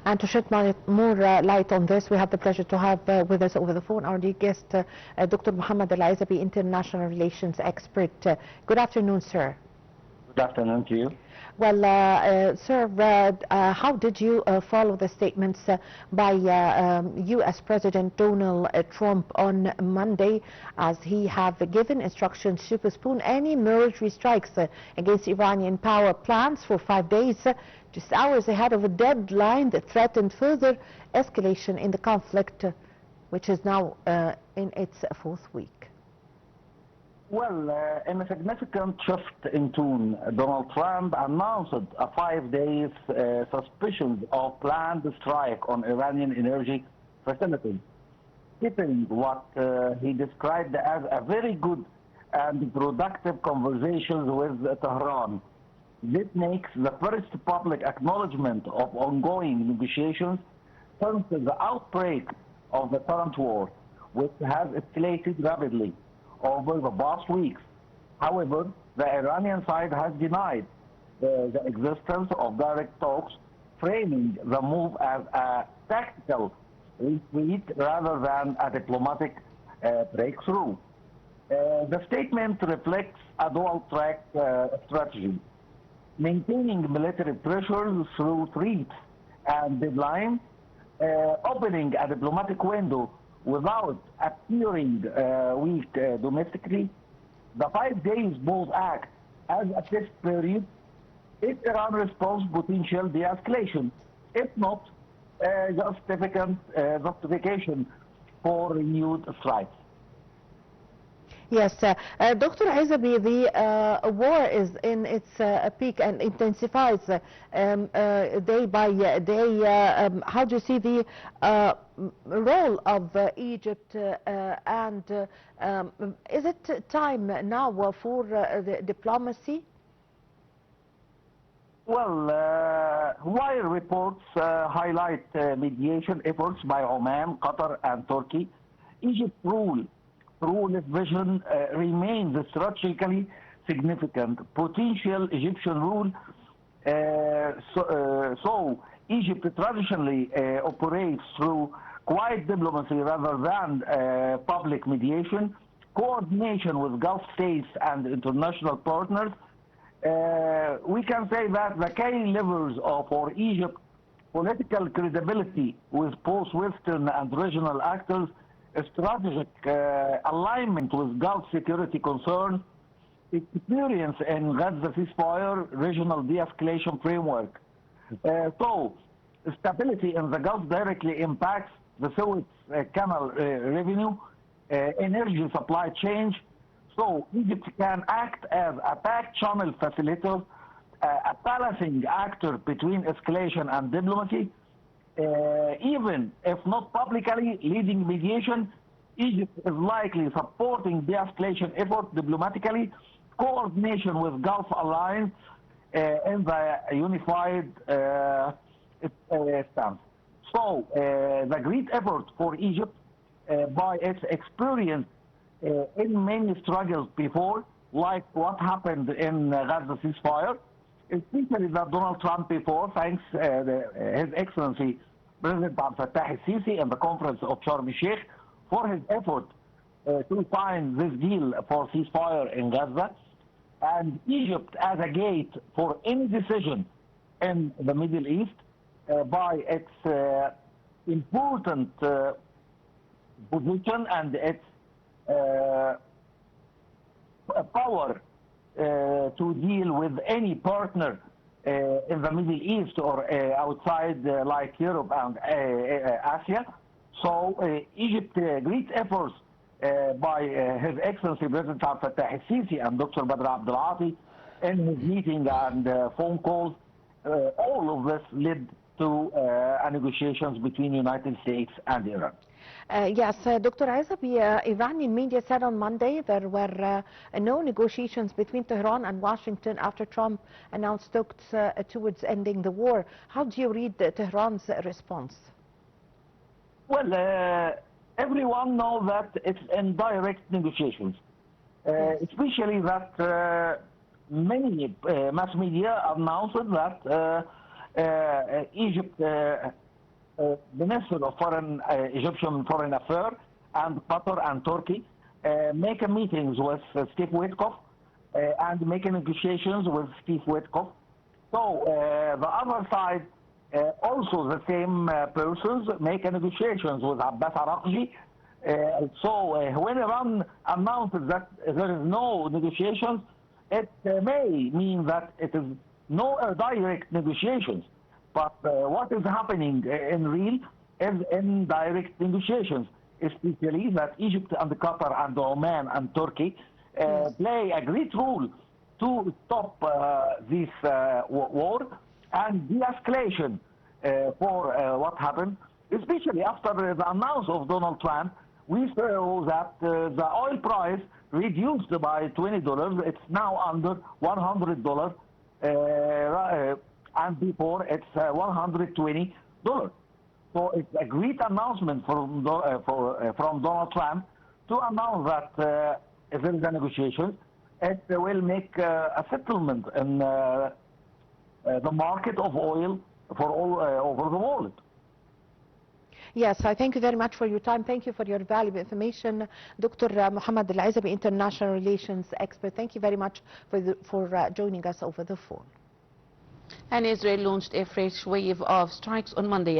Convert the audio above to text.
And to shed more light on this, we have the pleasure to have with us over the phone our dear guest, Dr. Mohamed Ezaby, international relations expert. Good afternoon, sir. Good afternoon to you. Well, sir, how did you follow the statements by U.S. President Donald Trump on Monday, as he have given instructions to postpone any military strikes against Iranian power plants for 5 days, just hours ahead of a deadline that threatened further escalation in the conflict, which is now in its 4th week? Well, in a significant shift in tone, Donald Trump announced a 5 days suspicion of planned strike on Iranian energy facilities, keeping what he described as a very good and productive conversations with Tehran. This makes the first public acknowledgement of ongoing negotiations since the outbreak of the current war, which has escalated rapidly over the past weeks. However, the Iranian side has denied the existence of direct talks, framing the move as a tactical retreat rather than a diplomatic breakthrough. The statement reflects a dual-track strategy, maintaining military pressure through threats and deadlines, opening a diplomatic window without appearing weak domestically. The 5 days both act as a test period if Iran responds potential de-escalation. If not, justification for renewed strikes. Yes, Dr. Ezaby, the war is in its peak and intensifies day by day. How do you see the role of Egypt, and is it time now for the diplomacy? Well, while reports highlight mediation efforts by Oman, Qatar, and Turkey, Egypt's role through this vision remains strategically significant. Potential Egyptian rule, so Egypt traditionally operates through quiet diplomacy rather than public mediation, coordination with Gulf states and international partners. We can say that the key levers for Egypt political credibility with both Western and regional actors, strategic alignment with Gulf security concerns, experience in Gaza ceasefire, regional de-escalation framework. So, stability in the Gulf directly impacts the Suez Canal revenue, energy supply chain. So, Egypt can act as a back channel facilitator, a balancing actor between escalation and diplomacy. Even if not publicly leading mediation, Egypt is likely supporting de-escalation efforts diplomatically, coordination with Gulf alliance in the unified stance. So the great effort for Egypt, by its experience in many struggles before, like what happened in Gaza ceasefire, especially that Donald Trump before, thanks His Excellency President Abdel Fattah el-Sisi in the conference of Sharm el-Sheikh for his effort to find this deal for ceasefire in Gaza, and Egypt as a gate for any decision in the Middle East by its important position and its power to deal with any partner in the Middle East or outside like Europe and Asia. So Egypt, great efforts by His Excellency President Abdel Fattah el-Sisi and Dr. Badr Abdel Ati in his meeting and phone calls, all of this led to negotiations between the United States and Iran. Yes, Dr. Ezaby, Iranian media said on Monday there were no negotiations between Tehran and Washington after Trump announced talks towards ending the war. How do you read Tehran's response? Well, everyone knows that it's indirect negotiations, especially that many mass media announced that Egypt, Minister of Egyptian Foreign Affairs and Qatar and Turkey make meetings with Steve Witkoff and make negotiations with Steve Witkoff. So the other side, also the same persons make negotiations with Abbas Arakji. When Iran announces that there is no negotiations, it may mean that it is no direct negotiations. But what is happening in real is indirect negotiations, especially that Egypt and Qatar and Oman and Turkey play a great role to stop this war and de-escalation for what happened, especially after the announcement of Donald Trump. We saw that the oil price reduced by $20. It's now under $100, and before it's $120. So it's a great announcement from Donald Trump to announce that if there is a negotiation, it will make a settlement in the market of oil for all over the world. Yes, I thank you very much for your time. Thank you for your valuable information, Dr. Mohamed Ezaby, International Relations Expert. Thank you very much for joining us over the phone. And Israel launched a fresh wave of strikes on Monday